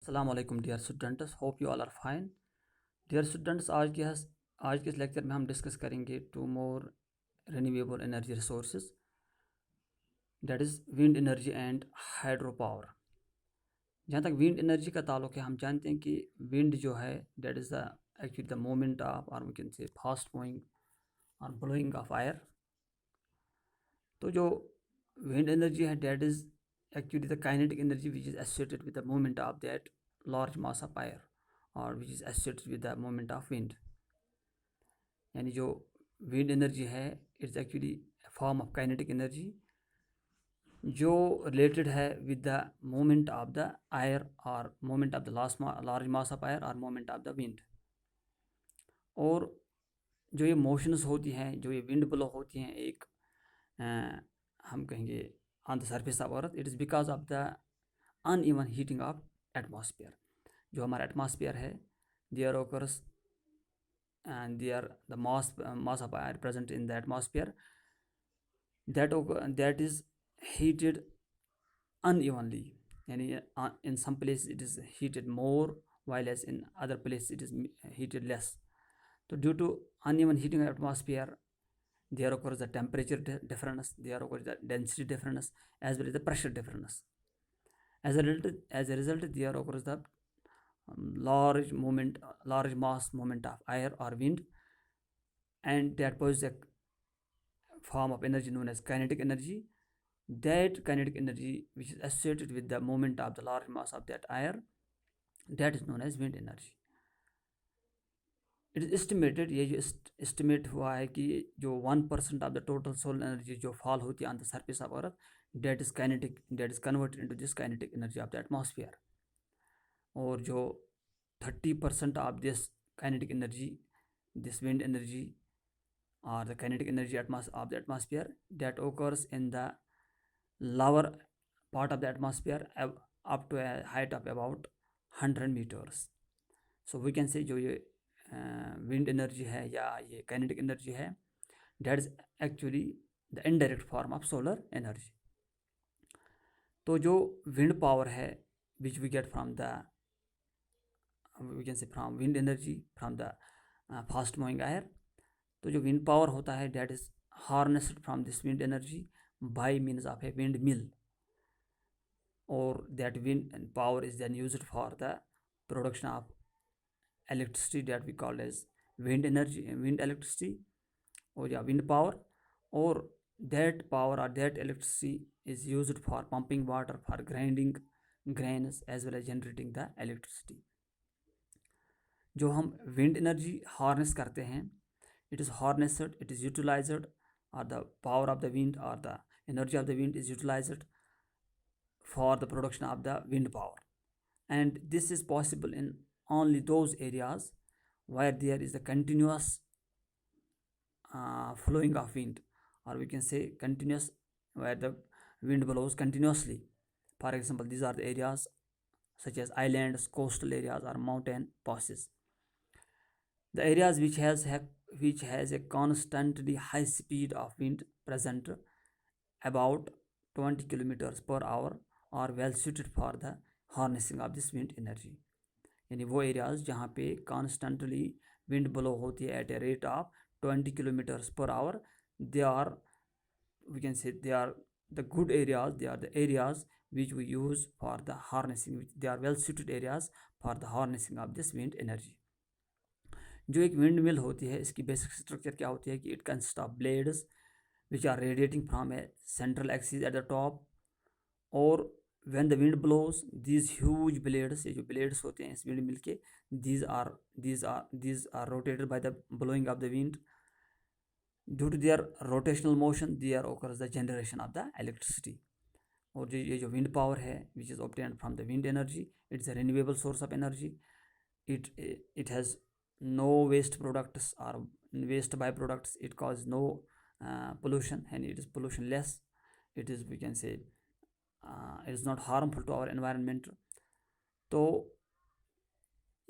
अस्सलाम वालेकुम dear students, hope you all are fine. Dear students, आज के इस लेक्चर में हम डिस्कस करेंगे two more renewable energy resources, that is wind energy and hydro power. जहाँ तक विंड एनर्जी का ताल्लुक है, हम जानते हैं कि विंड जो है that is the actually the moment of, और we can say fast moving और ब्लोइंग ऑफ एयर। तो जो विंड एनर्जी है that is actually the kinetic energy which is associated with the movement of that large mass of air और which is associated with the movement of wind. यानी जो wind energy है it's actually form of kinetic energy जो related है with the movement of the air और movement of the large mass of air और movement of the wind. और जो ये मोशंस होती हैं, जो ये विंड ब्लो होती हैं, एक हम कहेंगे on the surface of earth, it is because of the uneven heating of atmosphere. जो हमारा एटमॉस्फेयर है, there occurs and the mass of air present in the atmosphere that is heated unevenly. Yani in some places it is heated more, while as in other places it is heated less. So due to uneven heating of atmosphere, there occurs the temperature difference, there occurs the density difference, as well as the pressure difference. As a result, there occurs the large mass movement of air or wind, and that poses a form of energy known as kinetic energy. That kinetic energy which is associated with the movement of the large mass of that air, that is known as wind energy. It is estimated, ये जो estimate हुआ है कि जो 1% of the total solar energy जो fall होती है on the surface of earth, that is kinetic, that is converted into this kinetic energy of the atmosphere. और जो 30% of this kinetic energy, this wind energy or the kinetic energy of the atmosphere, that occurs in the lower part of the atmosphere up to a height of about 100 meters. So we can say जो ये wind energy है या ये kinetic energy है, that is actually the indirect form of solar energy. तो जो wind power है which we get from the, we can say from wind energy, from the fast moving air, तो जो wind power होता है that is harnessed from this wind energy by means of a windmill, or that wind power is then used for the production of electricity that we call as wind energy, wind electricity, or yeah, wind power. Or that power or that electricity is used for pumping water, for grinding grains, as well as generating the electricity. जो हम wind energy harness करते हैं, it is harnessed, it is utilized, or the power of the wind or the energy of the wind is utilized for the production of the wind power. And this is possible in only those areas where there is a continuous flowing of wind, or we can say continuous, where the wind blows continuously. For example, these are the areas such as islands, coastal areas, or mountain passes. The areas which has a constantly high speed of wind present about 20 kilometers per hour are well suited for the harnessing of this wind energy. यानी वो areas जहाँ पे constantly wind blow होती है at a rate of 20 kilometres per hour, they are, we can say they are the good areas, they are the areas which we use for the harnessing, they are well suited areas for the harnessing of this wind energy. जो एक wind mill होती है, इसकी basic structure क्या होती है कि it consist of blades which are radiating from a central axis at the top, और when the wind blows, these huge blades, ये जो blades होते हैं इस wind mill के, these are rotated by the blowing of the wind. Due to their rotational motion, there occurs the generation of the electricity. और ये जो wind power है which is obtained from the wind energy, it's a renewable source of energy. It has no waste products or waste byproducts. It causes no pollution, and it is pollution less. It is, we can say, it is not harmful to our environment. तो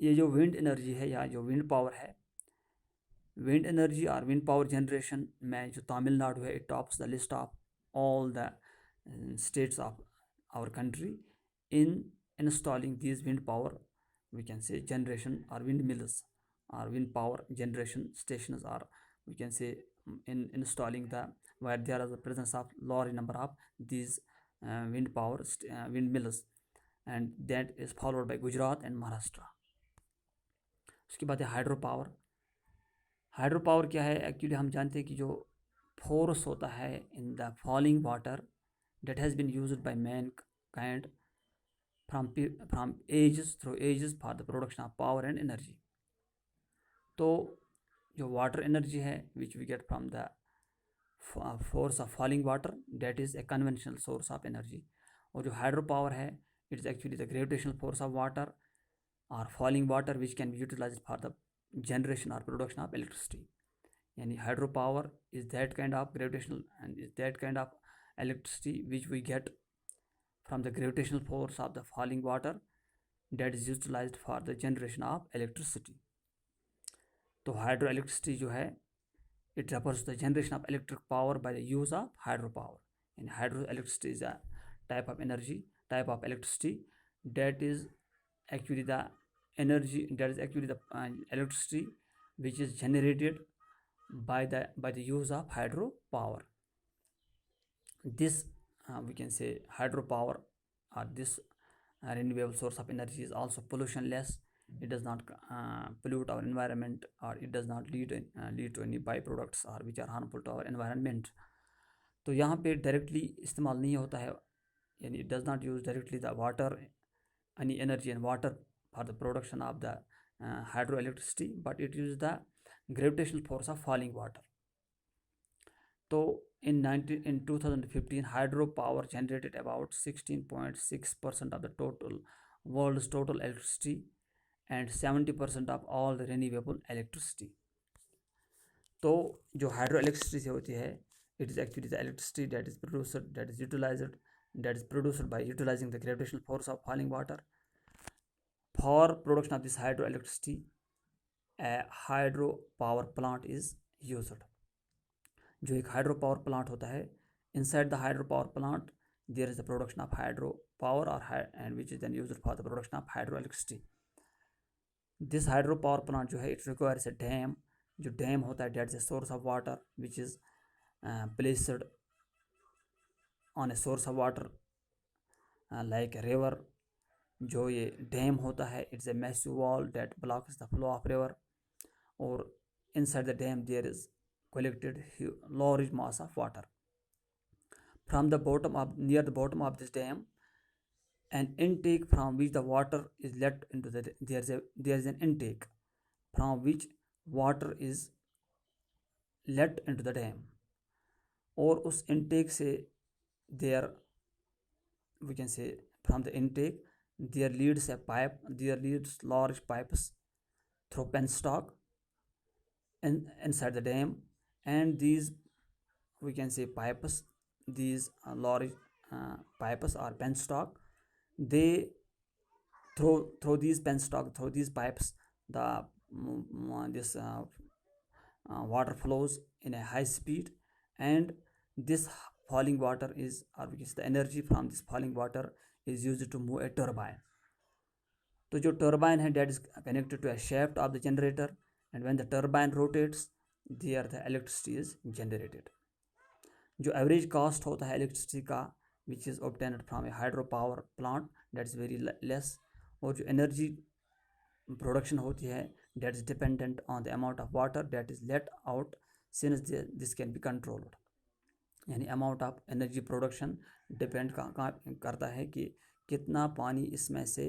ये जो wind energy है या जो wind power है, wind energy और wind power generation में जो तमिलनाडु है, it tops the list of all the states of our country in installing these wind power, we can say, generation or windmills or wind power generation stations, or we can say in installing the where there is the presence of large number of these windmills, and that is followed by Gujarat and Maharashtra. उसके बाद है hydro power. Hydro power क्या है? Actually हम जानते हैं कि जो फोर्स होता है in the falling water that has been used by mankind from ages through ages for the production of power and energy. तो जो वाटर एनर्जी है which we get from the force of falling water, that is a conventional source of energy. और जो hydro power है, it is actually the gravitational force of water or falling water which can be utilized for the generation or production of electricity. यानी hydro power is that kind of gravitational and is that kind of electricity which we get from the gravitational force of the falling water that is utilized for the generation of electricity. तो hydroelectricity जो है, it refers to the generation of electric power by the use of hydropower. And hydroelectricity is a type of energy, type of electricity that is actually the energy, that is actually the electricity which is generated by the use of hydropower. This we can say hydropower or this renewable source of energy is also pollution-less. It does not pollute our environment, or it does not lead to any byproducts or which are harmful to our environment. तो यहाँ पे directly इस्तेमाल नहीं होता है, यानी it does not use directly the water, any energy and water for the production of the hydroelectricity, but it uses the gravitational force of falling water. तो in 2015, hydropower generated about 16.6% of the world's total electricity and 70% of all the renewable electricity. तो जो hydroelectricity होती है, it is actually the electricity that is produced, that is produced by utilizing the gravitational force of falling water. For production of this hydroelectricity, a hydropower plant is used. जो एक hydro power plant होता है, inside the hydropower plant there is the production of hydropower and which is then used for the production of hydroelectricity. This hydropower plant जो है, it requires a dam. जो dam होता है, that's a source of water which is placed on a source of water like a river. जो ये dam होता है, it's a massive wall that blocks the flow of river, or inside the dam there is collected large mass of water. From the bottom of near the bottom of this dam, an intake from which the water is let into the there is an intake from which water is let into the dam, और उस intake से there we can say from the intake there leads large pipes through penstock inside the dam, and these we can say pipes, these large pipes or penstock, they through these penstock, through these pipes, the this water flows in a high speed, and this falling water is, or we can say the energy from this falling water is used to move a turbine. तो जो turbine है, that is connected to a shaft of the generator, and when the turbine rotates there the electricity is generated. जो average cost होता है electricity का which is obtained from a hydropower plant, that is very less, और जो energy production होती है that is dependent on the amount of water that is let out, since this can be controlled. यानी amount of energy production depend करता है कि कितना पानी इसमें से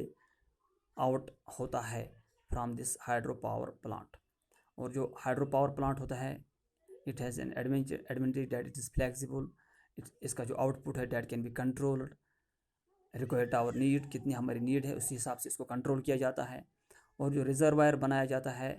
out होता है from this hydropower plant. और जो hydropower plant होता है, it has an advantage that it is flexible. इसका जो output है that can be controlled, required our need, कितनी हमारी need है उसी हिसाब से इसको control किया जाता है. और जो reservoir बनाया जाता है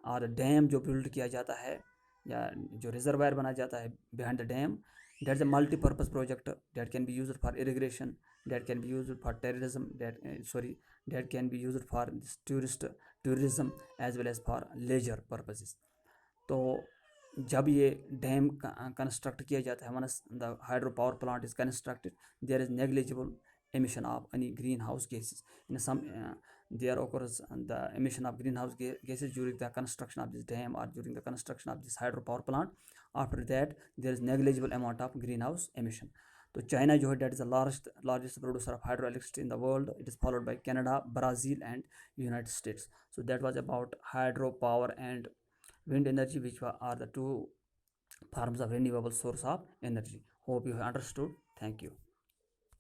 और dam जो build किया जाता है, या जो reservoir बनाया जाता है behind the dam, that's a multi-purpose project that can be used for irrigation, that can be used for tourism, that can be used for tourism as well as for leisure purposes. तो जब ये dam construct किया जाता है, once the hydropower plant is constructed, there is negligible emission of any greenhouse gases. In some, there occurs the emission of greenhouse gases during the construction of this dam or during the construction of this hydropower plant. After that, there is negligible amount of greenhouse emission. So China जो है that is the largest producer of hydroelectricity in the world. It is followed by Canada, Brazil, and United States. So that was about hydropower and wind energy, which are the two forms of renewable source of energy. Hope you have understood. Thank you.